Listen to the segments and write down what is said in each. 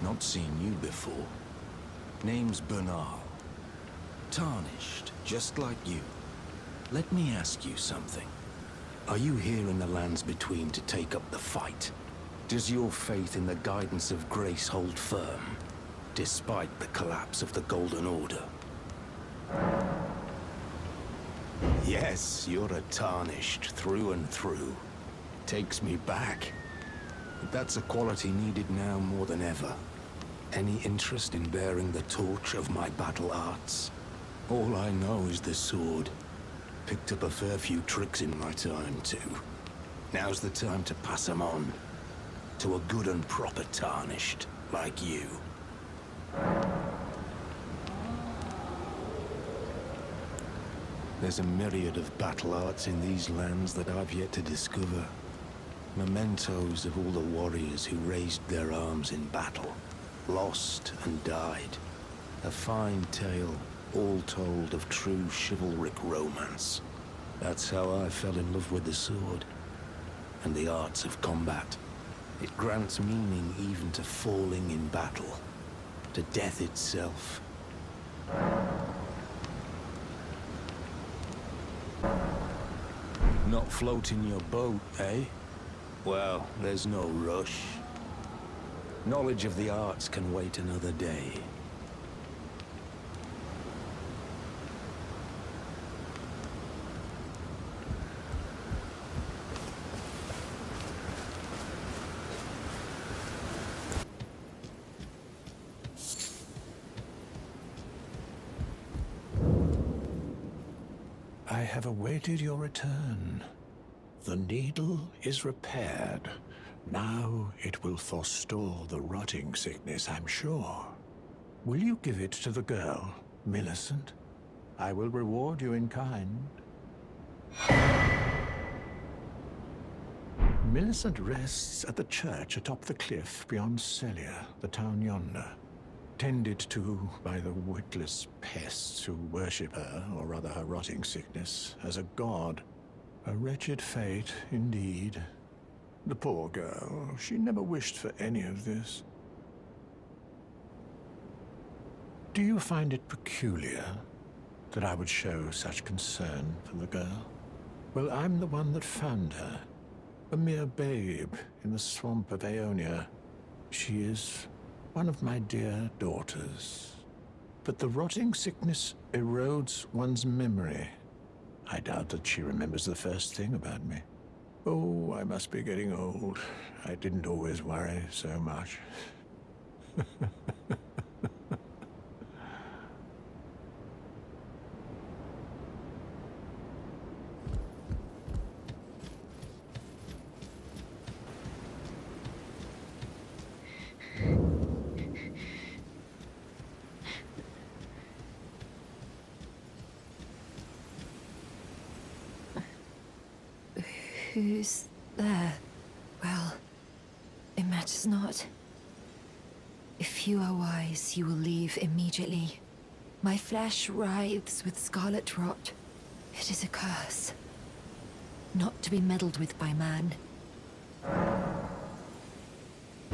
Not seen you before. Name's BunS. Tarnished, just like you. Let me ask you something. Are you here in the lands between to take up the fight? Does your faith in the guidance of grace hold firm, despite the collapse of the Golden Order? Yes, you're a Tarnished through and through. Takes me back. But that's a quality needed now more than ever. Any interest in bearing the torch of my battle arts? All I know is the sword. Picked up a fair few tricks in my time, too. Now's the time to pass them on. To a good and proper Tarnished, like you. There's a myriad of battle arts in these lands that I've yet to discover. Mementos of all the warriors who raised their arms in battle, lost and died. A fine tale, all told of true chivalric romance. That's how I fell in love with the sword, and the arts of combat. It grants meaning even to falling in battle, to death itself. Not floating your boat, eh? Well, there's no rush. Knowledge of the arts can wait another day. I have awaited your return. The needle is repaired. Now it will forestall the rotting sickness, I'm sure. Will you give it to the girl, Millicent? I will reward you in kind. Millicent rests at the church atop the cliff beyond Celia, the town yonder. Tended to by the witless pests who worship her, or rather her rotting sickness, as a god. A wretched fate, indeed. The poor girl, she never wished for any of this. Do you find it peculiar that I would show such concern for the girl? Well, I'm the one that found her. A mere babe in the swamp of Aeonia. She is one of my dear daughters. But the rotting sickness erodes one's memory. I doubt that she remembers the first thing about me. Oh, I must be getting old. I didn't always worry so much. Who's there? Well, it matters not. If you are wise, you will leave immediately. My flesh writhes with scarlet rot. It is a curse. Not to be meddled with by man.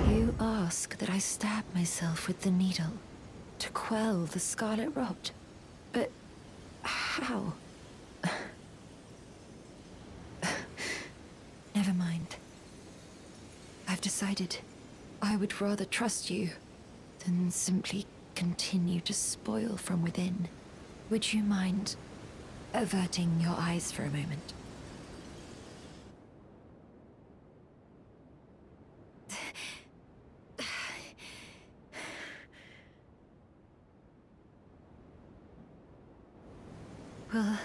You ask that I stab myself with the needle to quell the scarlet rot. But how? Never mind. I've decided I would rather trust you than simply continue to spoil from within. Would you mind averting your eyes for a moment? Well,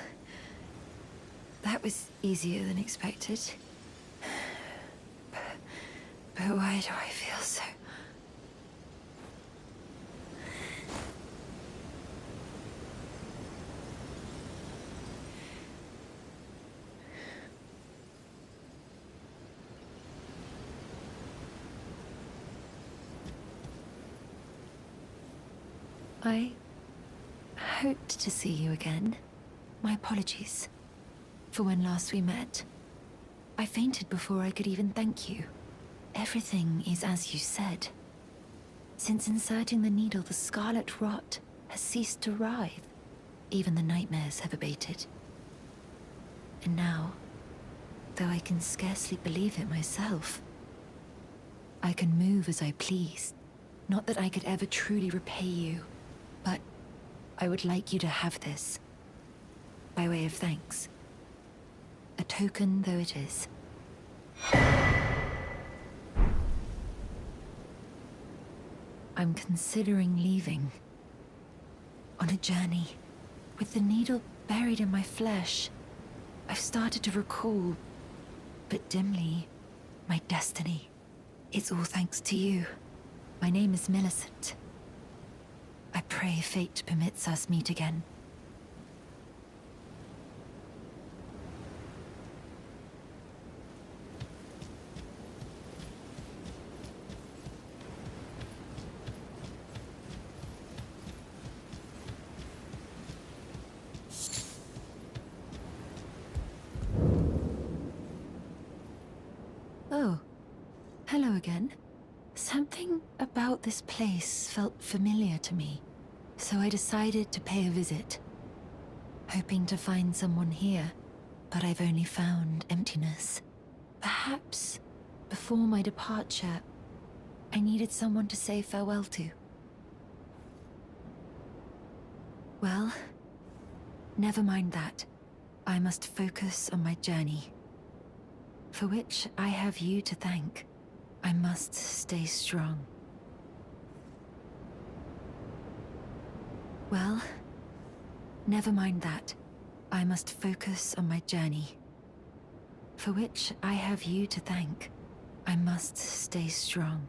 That was easier than expected. But why do I feel so... I hoped to see you again. My apologies for when last we met. I fainted before I could even thank you. Everything is as you said. Since inserting the needle, the scarlet rot has ceased to writhe. Even the nightmares have abated. And now, though I can scarcely believe it myself, I can move as I please. Not that I could ever truly repay you, but I would like you to have this, by way of thanks. A token though it is. I'm considering leaving. On a journey. With the needle buried in my flesh, I've started to recall, but dimly, my destiny. It's all thanks to you. My name is Millicent. I pray fate permits us meet again. Oh, hello again. Something about this place felt familiar to me, so I decided to pay a visit. Hoping to find someone here, but I've only found emptiness. Perhaps, before my departure, I needed someone to say farewell to. Well, never mind that. I must focus on my journey, for which I have you to thank. I must stay strong. Well, never mind that. I must focus on my journey, for which I have you to thank. I must stay strong.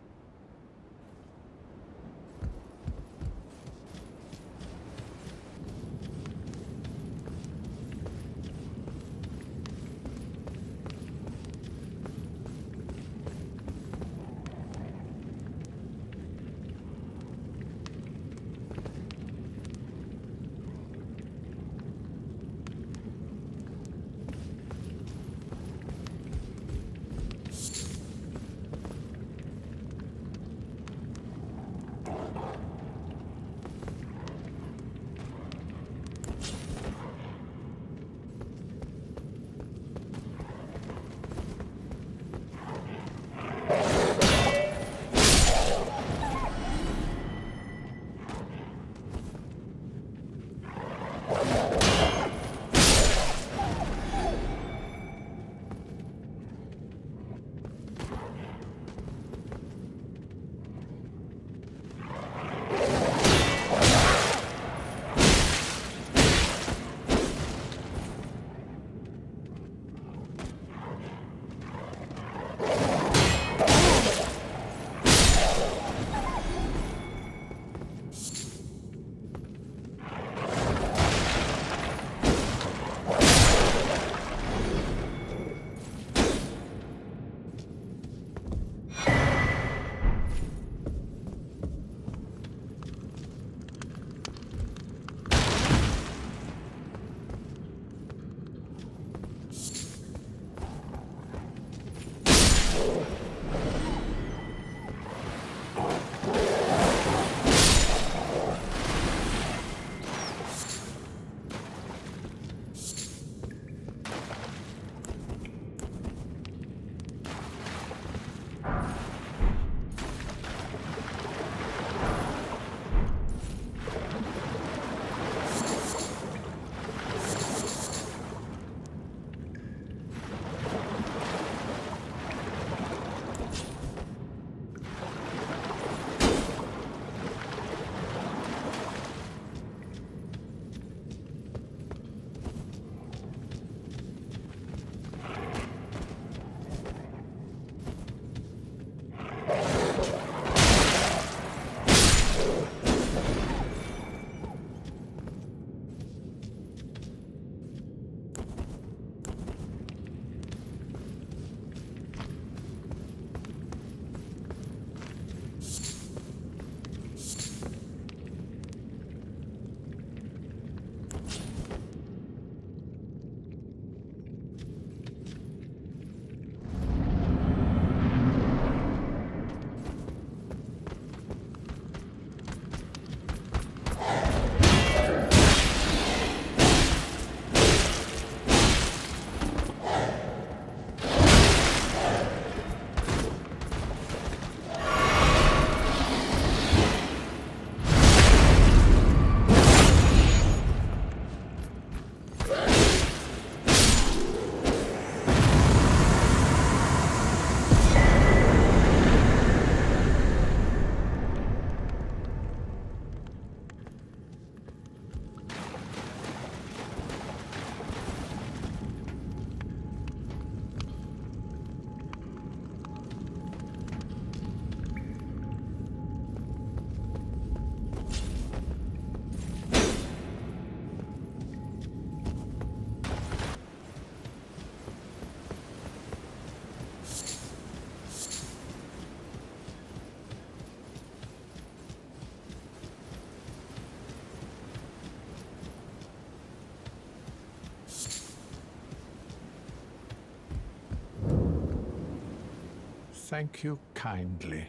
thank you kindly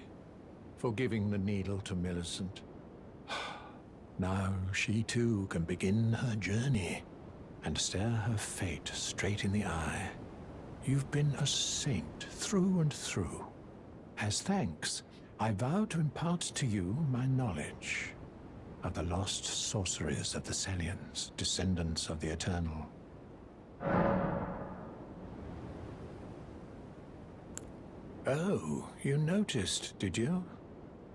for giving the needle to Millicent. Now she too can begin her journey and stare her fate straight in the eye. You've been a saint through and through. As thanks, I vow to impart to you my knowledge of the lost sorceries of the Sellians, descendants of the Eternal. Oh, you noticed, did you?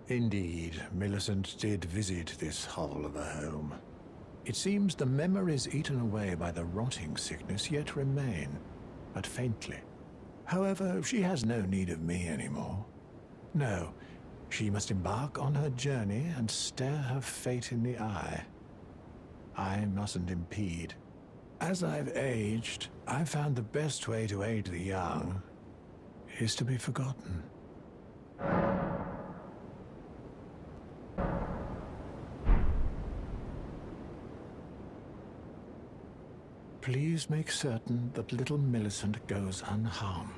Indeed, Millicent did visit this hovel of a home. It seems the memories eaten away by the rotting sickness yet remain, but faintly. However, she has no need of me anymore. No, she must embark on her journey and stare her fate in the eye. I mustn't impede. As I've aged, I've found the best way to aid the young is to be forgotten. Please make certain that little Millicent goes unharmed.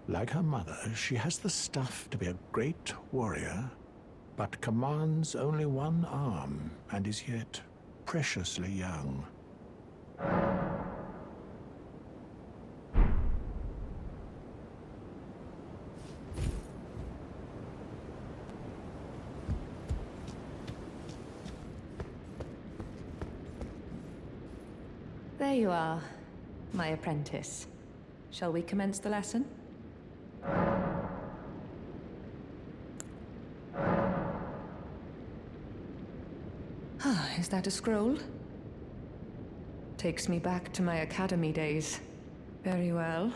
Like her mother, she has the stuff to be a great warrior, but commands only one arm and is yet preciously young. There you are, my apprentice. Shall we commence the lesson? Is that a scroll? Takes me back to my academy days. Very well.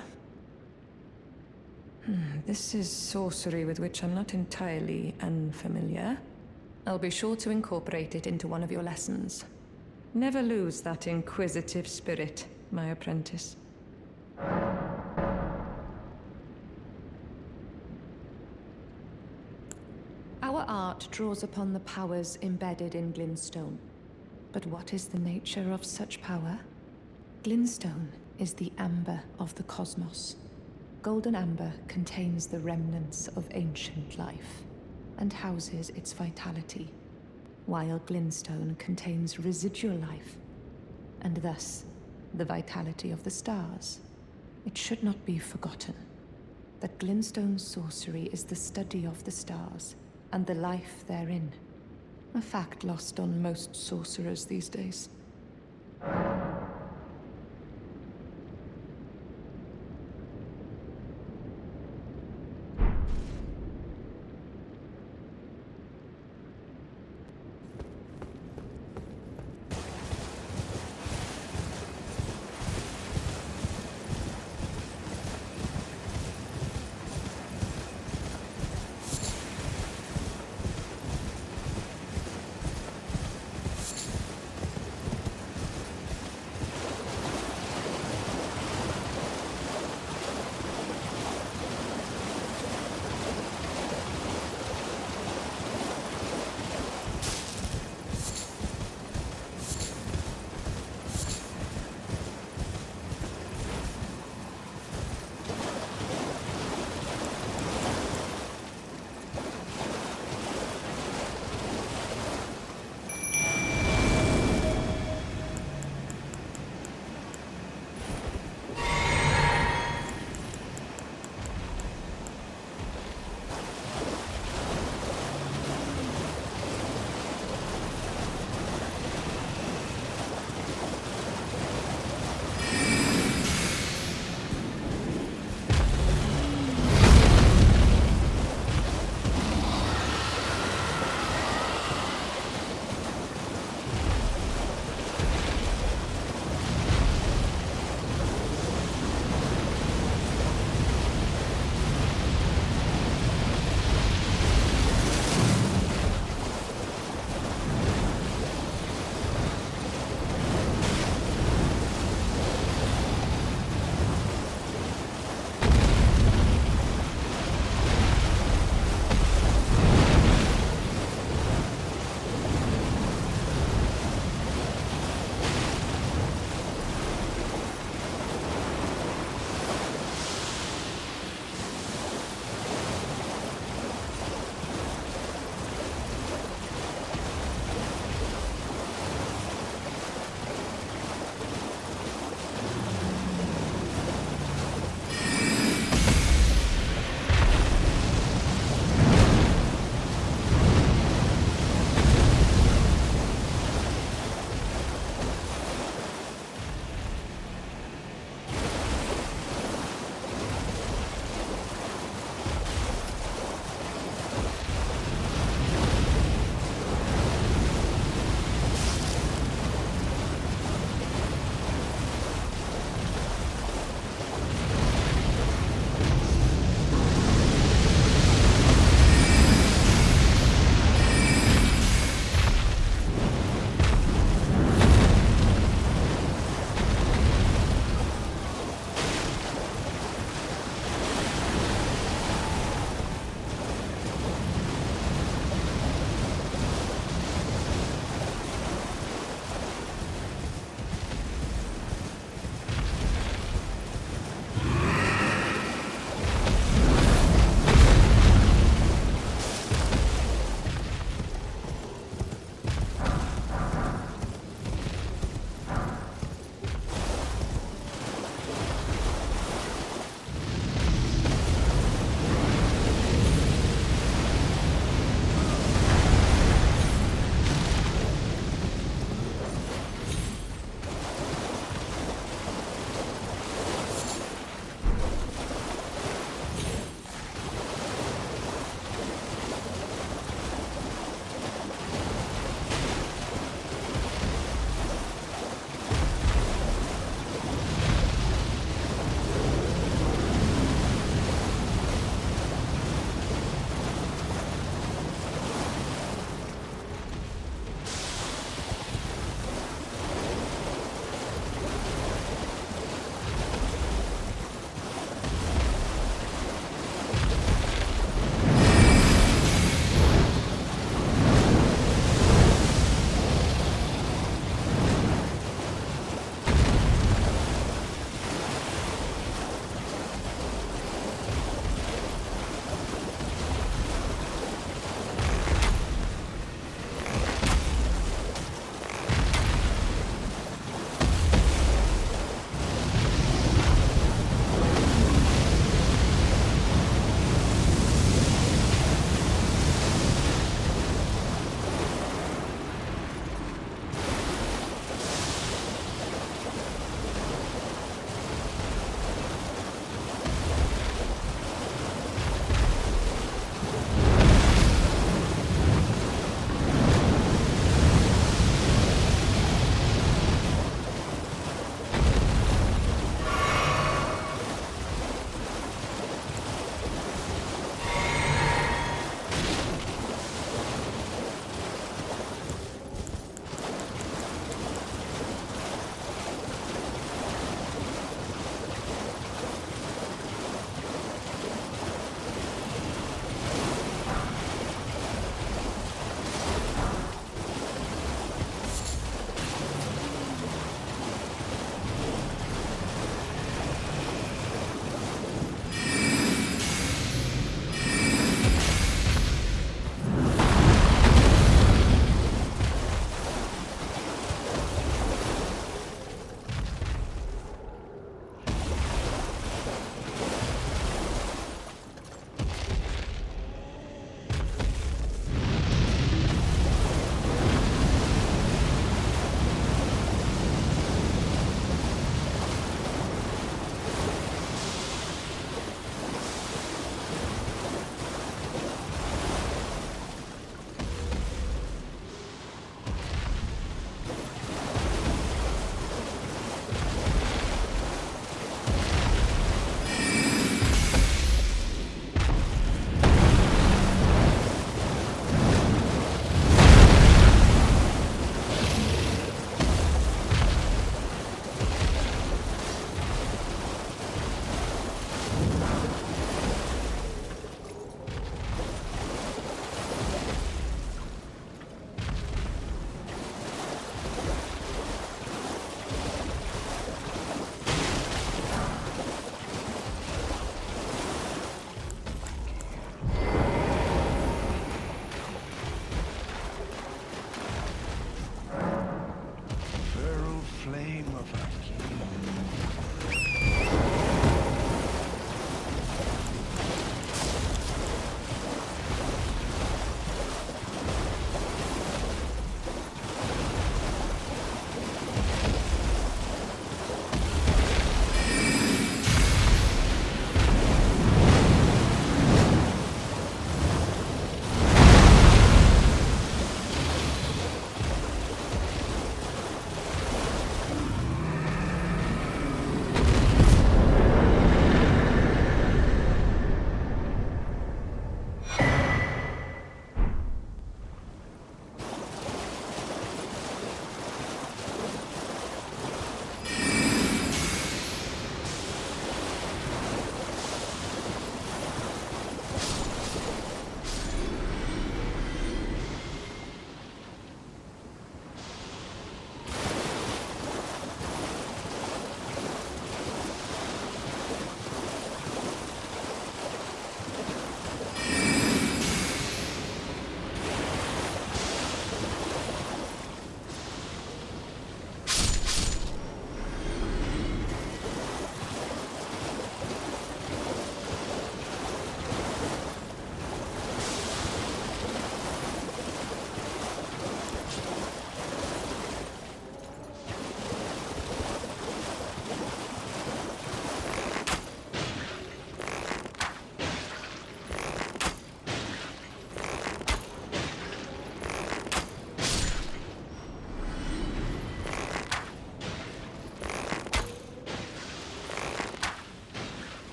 This is sorcery with which I'm not entirely unfamiliar. I'll be sure to incorporate it into one of your lessons. Never lose that inquisitive spirit, my apprentice. Our art draws upon the powers embedded in Glintstone. But what is the nature of such power? Glintstone is the amber of the cosmos. Golden amber contains the remnants of ancient life and houses its vitality, while Glintstone contains residual life, and thus the vitality of the stars. It should not be forgotten that Glintstone sorcery is the study of the stars and the life therein, a fact lost on most sorcerers these days.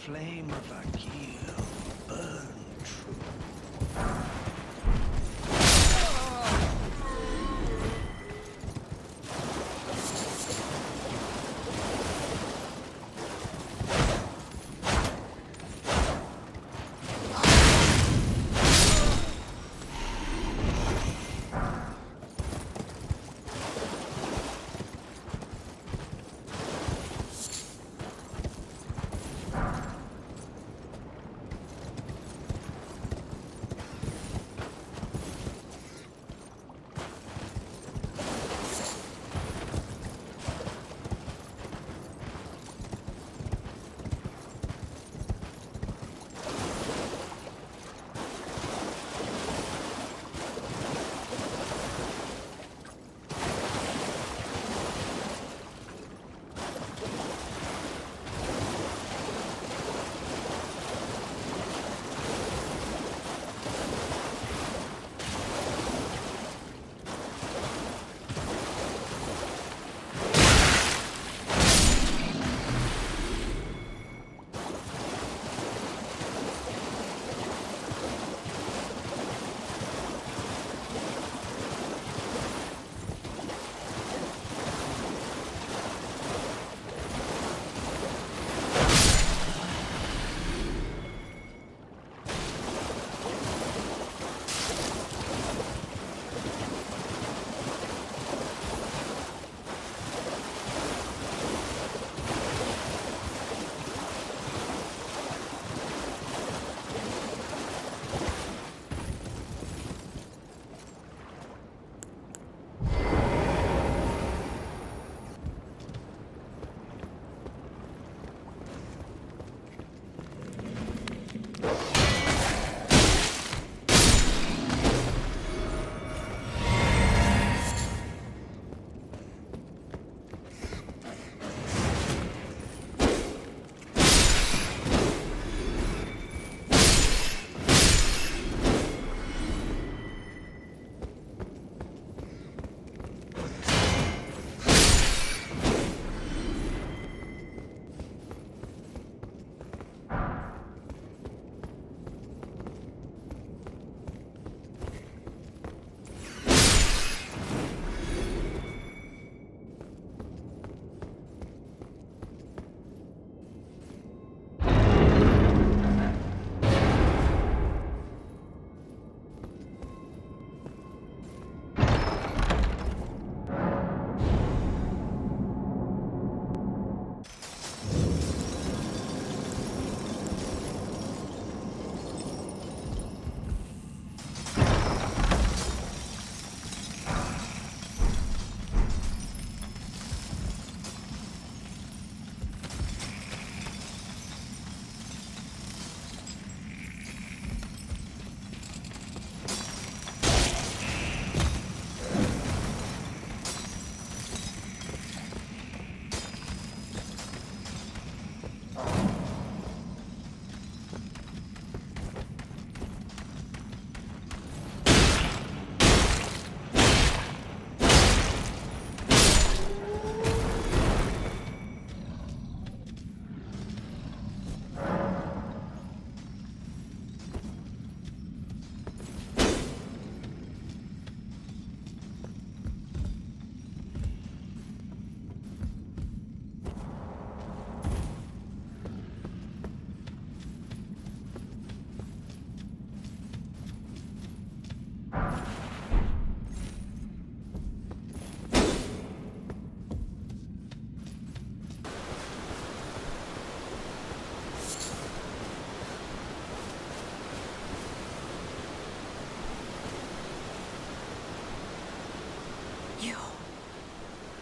flame of Akil burn true.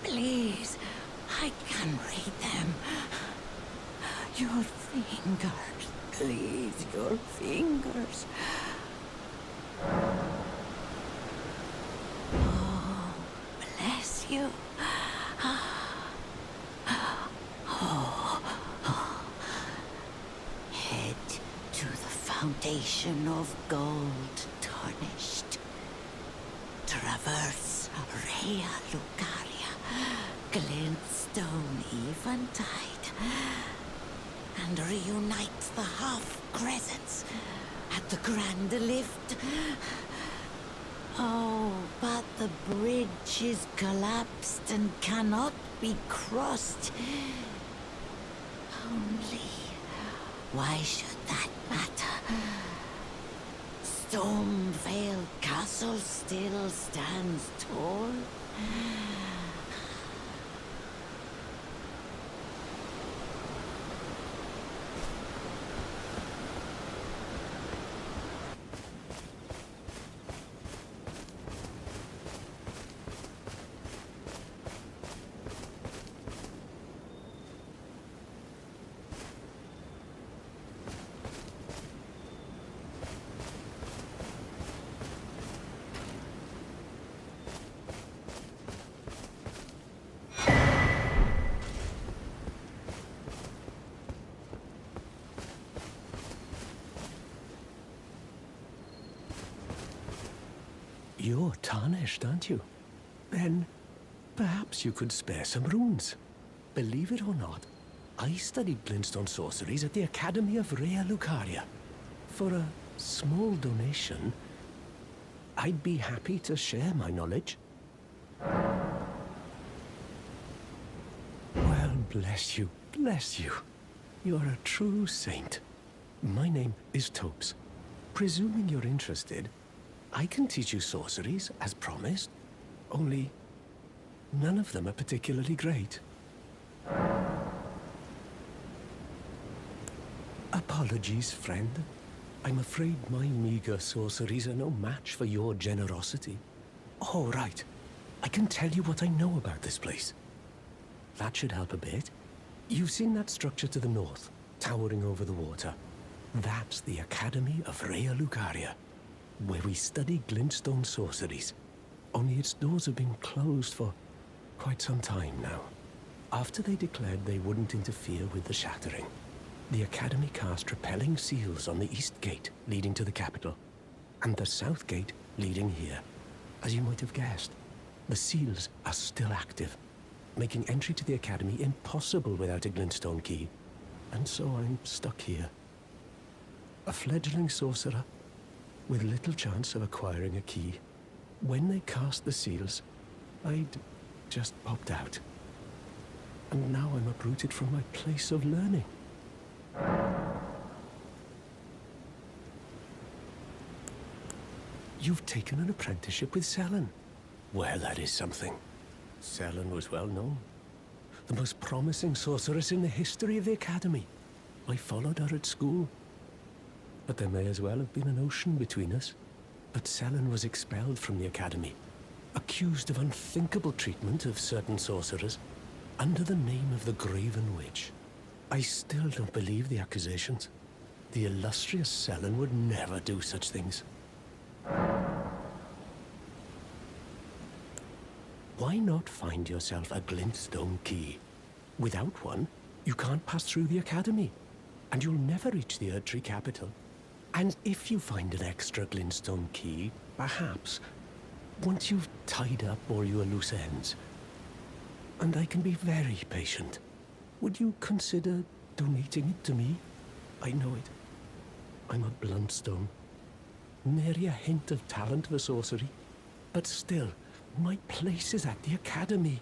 Please, I can read them. Your fingers, please, your fingers. Oh, bless you. Head to the fountain of gold tarnished. Traverse Rhea Lucaria, glintstone eventide. and reunites the half-crescents at the Grand Lift. Oh, but the bridge is collapsed and cannot be crossed. Only, why should that matter? Stormvale Castle still stands tall. You're tarnished, aren't you? Then, perhaps you could spare some runes. Believe it or not, I studied glintstone sorceries at the Academy of Rea Lucaria. For a small donation, I'd be happy to share my knowledge. Well, bless you, bless you. You're a true saint. My name is Topes. Presuming you're interested, I can teach you sorceries, as promised. Only, none of them are particularly great. Apologies, friend. I'm afraid my meager sorceries are no match for your generosity. Oh, right. I can tell you what I know about this place. That should help a bit. You've seen that structure to the north, towering over the water. That's the Academy of Rea Lucaria, where we study glintstone sorceries. Only its doors have been closed for quite some time now. After they declared they wouldn't interfere with the shattering, the Academy cast repelling seals on the east gate leading to the capital, and the south gate leading here. As you might have guessed, the seals are still active, making entry to the Academy impossible without a glintstone key. And so I'm stuck here. A fledgling sorcerer with little chance of acquiring a key. When they cast the seals, I'd just popped out. And now I'm uprooted from my place of learning. You've taken an apprenticeship with Selen. Well, that is something. Selen was well known. The most promising sorceress in the history of the Academy. I followed her at school. But there may as well have been an ocean between us. But Selen was expelled from the Academy, accused of unthinkable treatment of certain sorcerers, under the name of the Graven Witch. I still don't believe the accusations. The illustrious Selen would never do such things. Why not find yourself a glintstone key? Without one, you can't pass through the Academy, and you'll never reach the Erdtree capital. And if you find an extra glintstone key, perhaps, once you've tied up all your loose ends, and I can be very patient, would you consider donating it to me? I know it. I'm a bluntstone. Nary a hint of talent for sorcery. But still, my place is at the Academy.